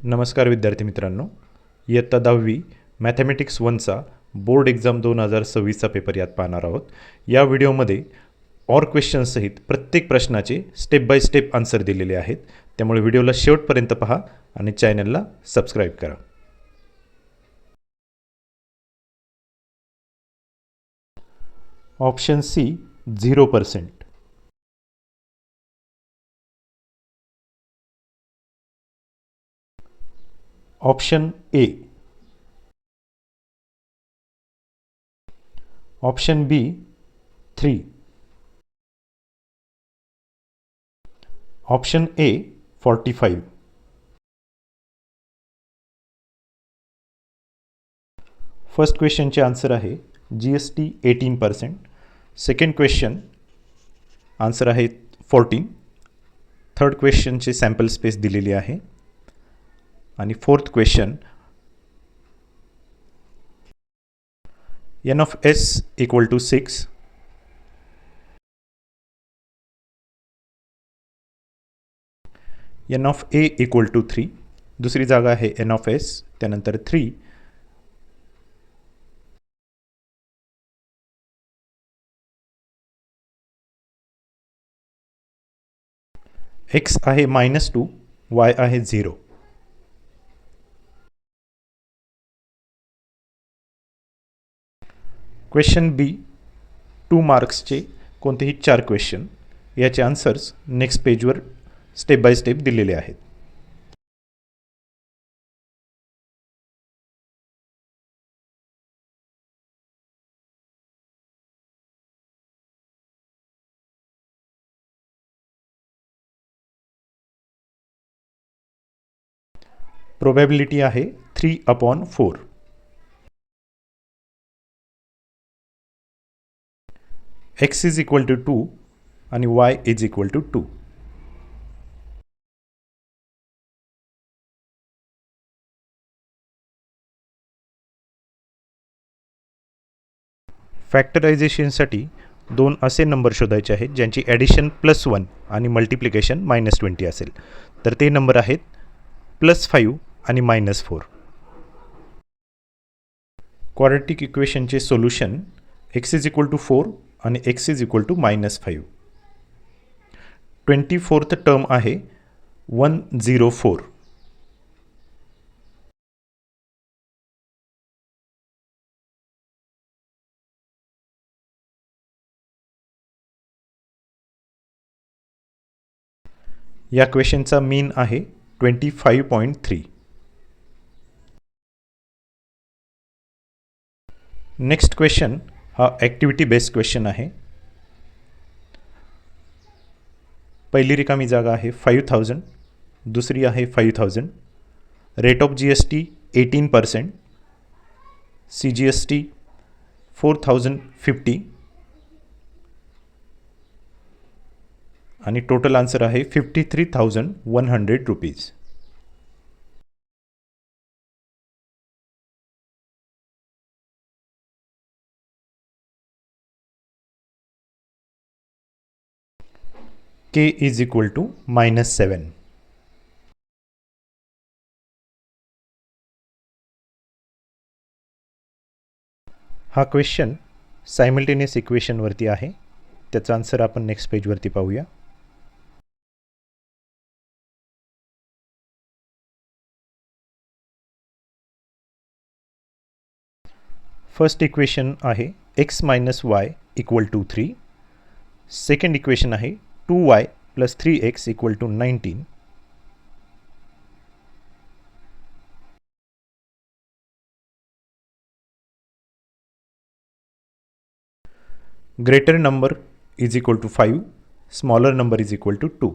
नमस्कार विद्यार्थी मित्रांनो, इयत्ता 10वी मॅथमॅटिक्स 1चा बोर्ड एक्झाम 2026चा पेपर यात पाहणार आहोत. या व्हिडिओमध्ये ऑर क्वेश्चन्ससहित प्रत्येक प्रश्नाचे स्टेप बाय स्टेप आन्सर दिलेले आहेत. त्यामुळे व्हिडिओला शेवटपर्यंत पहा आणि चॅनलला सबस्क्राईब करा. Option C 0%. Option A. Option B 3. Option A 45. First क्वेश्चनचे आन्सर आहे GST 18%. सेकंड क्वेश्चन आन्सर आहे 14. थर्ड क्वेश्चनचे सॅम्पल स्पेस दिलेली आहे. आणि fourth question n of s equal to 6. n of a equal to 3. दुसरी जागा आहे n of s, त्यानंतर 3. x आहे -2, y आहे 0. क्वेश्चन बी 2 मार्क्सचे कोणतेही 4 क्वेश्चन, याचे आन्सर्स नेक्स्ट पेजवर स्टेप बाय स्टेप दिलेले आहेत. प्रोबॅबिलिटी आहे 3/4. x इज इक्वल टू 2 आणि y इज इक्वल टू 2. फॅक्टरायझेशनसाठी 2 असे नंबर शोधायचे आहेत ज्यांची ॲडिशन +1 आणि मल्टिप्लिकेशन -20 असेल. तर ते नंबर आहेत +5 आणि -4. क्वाड्रॅटिक इक्वेशनचे solution x is equal to 4 आणि x is equal to -5. 24th term आहे 104. या क्वेश्चनचा मीन आहे 25.3. नेक्स्ट क्वेश्चन हा ॲक्टिव्हिटी बेस्ड क्वेश्चन आहे. पहिली रिकामी जागा आहे 5000, दुसरी आहे 5000. रेट ऑफ GST 18%, CGST 4050 आणि टोटल आन्सर आहे 53,100 rupees. K is equal to -7. हा क्वेश्चन सायमल्टेनियस इक्वेशनवरती आहे. त्याचा आन्सर आपण नेक्स्ट पेजवरती पाहूया. फर्स्ट इक्वेशन आहे x - y equal to 3. Second equation आहे 2y + 3x equal to 19. Greater number is equal to 5, smaller number is equal to 2.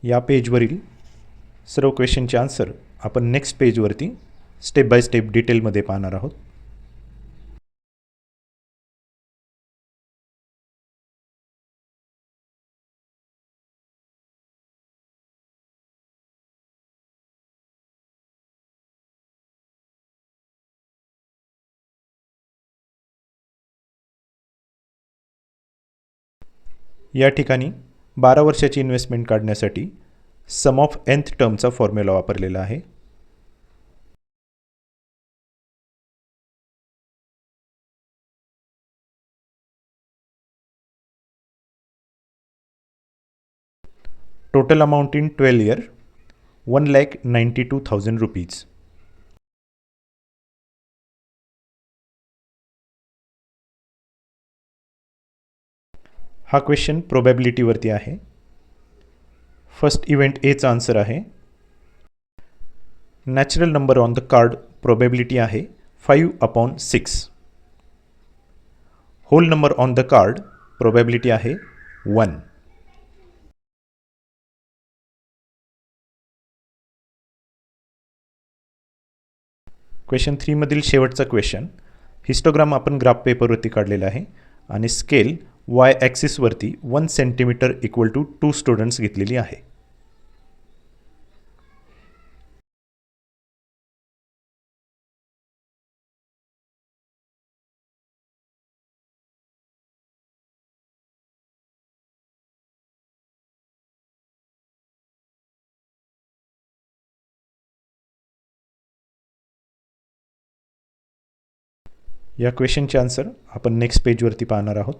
या पेजवरील सर्व क्वेश्चनचे आन्सर आपण नेक्स्ट पेजवरती स्टेप बाय स्टेप डिटेलमध्ये पाहणार आहोत. या ठिकाणी 12 वर्षाची इन्व्हेस्टमेंट काढण्यासाठी सम ऑफ nth टर्मचा फॉर्म्युला वापरलेला आहे. Total amount in 12 year 1,92,000 rupees. हा क्वेश्चन प्रोबॅबिलिटीवरती आहे. फर्स्ट इव्हेंट एचा आन्सर आहे. Natural number on the card probability आहे 5/6. Whole number on the card probability आहे 1. क्वेश्चन 3 मधील शेवटचा क्वेश्चन. हिस्टोग्राम आपण ग्राफ पेपरवरती काढलेला आहे आणि स्केल वाय ॲक्सिसवरती 1 सेंटीमीटर इक्वल टू 2 स्टुडंट्स घेतलेली आहे. या क्वेश्चनचे आन्सर आपण नेक्स्ट पेजवरती पाहणार आहोत.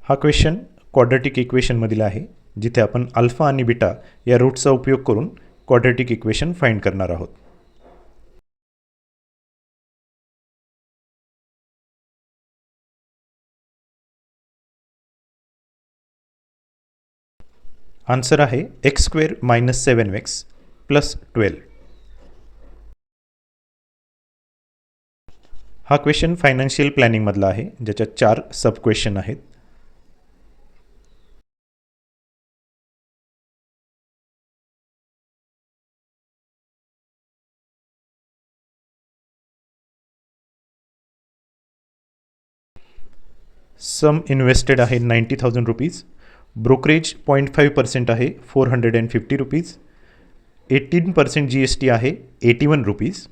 हा क्वेश्चन क्वाड्रॅटिक इक्वेशनमधील आहे, जिथे आपण अल्फा आणि बीटा या रूटचा उपयोग करून क्वाड्रॅटिक इक्वेशन फाइंड करणार आहोत. आन्सर आहे x² - 7x + 12. हा क्वेश्चन फायनान्शियल प्लॅनिंगमधला आहे, ज्याच्यात 4 सब क्वेश्चन आहेत. सम इन्व्हेस्टेड आहे 90,000 रुपीज. ब्रोकरेज 0.5% आहे 450 रुपीज. 18% GST आहे 81 रुपीज.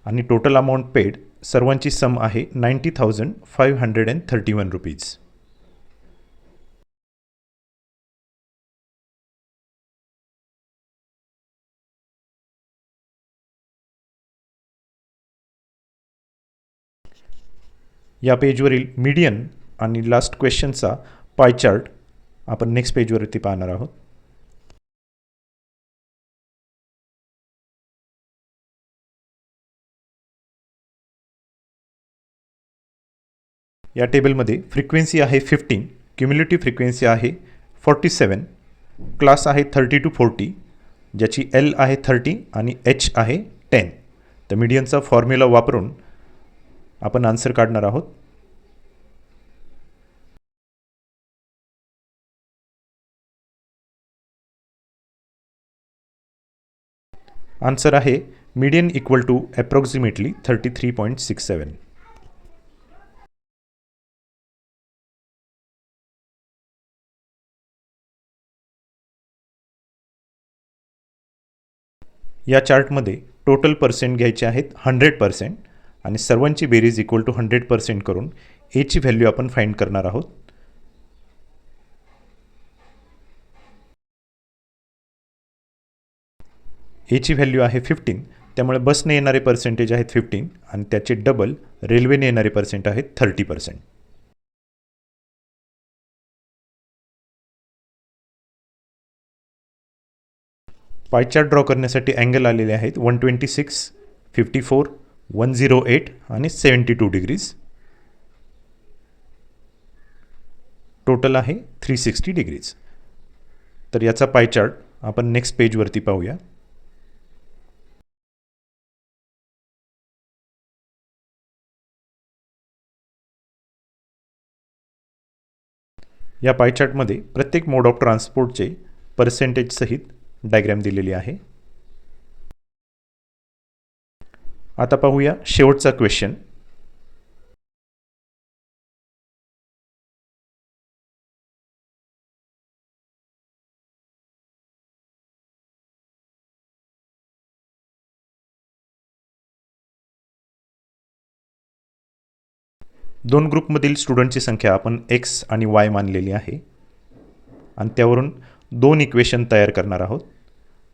आणि टोटल अमाऊंट पेड सर्वांची सम आहे 90,531 रुपीज. या पेजवरील मीडियन आणि लास्ट क्वेश्चनचा पाय चार्ट आपण नेक्स्ट पेजवरती पाहणार आहोत. या टेबलमध्ये फ्रिक्वेन्सी आहे 15, क्युम्युलेटिव्ह फ्रिक्वेन्सी आहे 47, क्लास आहे 30 to 40, ज्याची L आहे 30 आणि H आहे 10. तर मीडियनचा फॉर्म्युला वापरून आपण आन्सर काढणार आहोत. आन्सर आहे मीडियन इक्वल टू अप्रॉक्सिमेटली 33.67. या चार्टमध्ये टोटल पर्सेंट घ्यायचे आहेत 100% आणि सर्वांची बेरीज इक्वल टू 100% करून एची व्हॅल्यू आपण फाइंड करणार आहोत. एची व्हॅल्यू आहे 15, त्यामुळे बसने येणारे पर्सेंटेज आहेत 15 आणि त्याचे डबल रेल्वेने येणारे पर्सेंट आहेत 30%. पाय चार्ट ड्रॉ करण्यासाठी अँगल आलेले आहेत 126, 54, 108 आणि 72 डिग्रीज. टोटल आहे 360 डिग्रीज. तर याचा पाय चार्ट आपण नेक्स्ट पेजवरती पाहूया. या पाय चार्टमध्ये प्रत्येक मोड ऑफ ट्रान्सपोर्टचे पर्सेंटेज सहित डायग्रॅम दिलेली आहे. आता पाहूया शेवटचा क्वेश्चन. दोन ग्रुपमधील स्टुडंटची संख्या आपण एक्स आणि वाय मानलेली आहे आणि त्यावरून दोन इक्वेशन तयार करणार आहोत.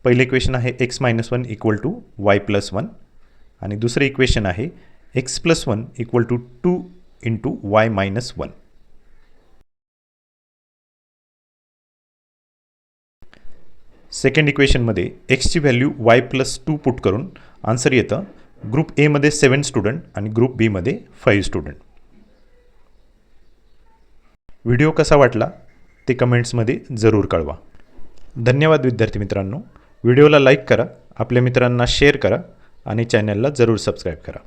पहिले इक्वेशन आहे x minus one equal to y plus one आणि दुसरे इक्वेशन आहे x plus one equal to 2 into y minus one. Second इक्वेशनमध्ये एक्सची व्हॅल्यू वाय प्लस 2 पुट करून आन्सर येतं ग्रुप एमध्ये 7 स्टुडंट आणि ग्रुप बीमध्ये 5 स्टुडंट. व्हिडिओ कसा वाटला ते कमेंट्समध्ये जरूर कळवा. धन्यवाद विद्यार्थी मित्रांनो. व्हिडिओला लाईक करा, आपल्या मित्रांना शेअर करा आणि चॅनलला जरूर सबस्क्राईब करा.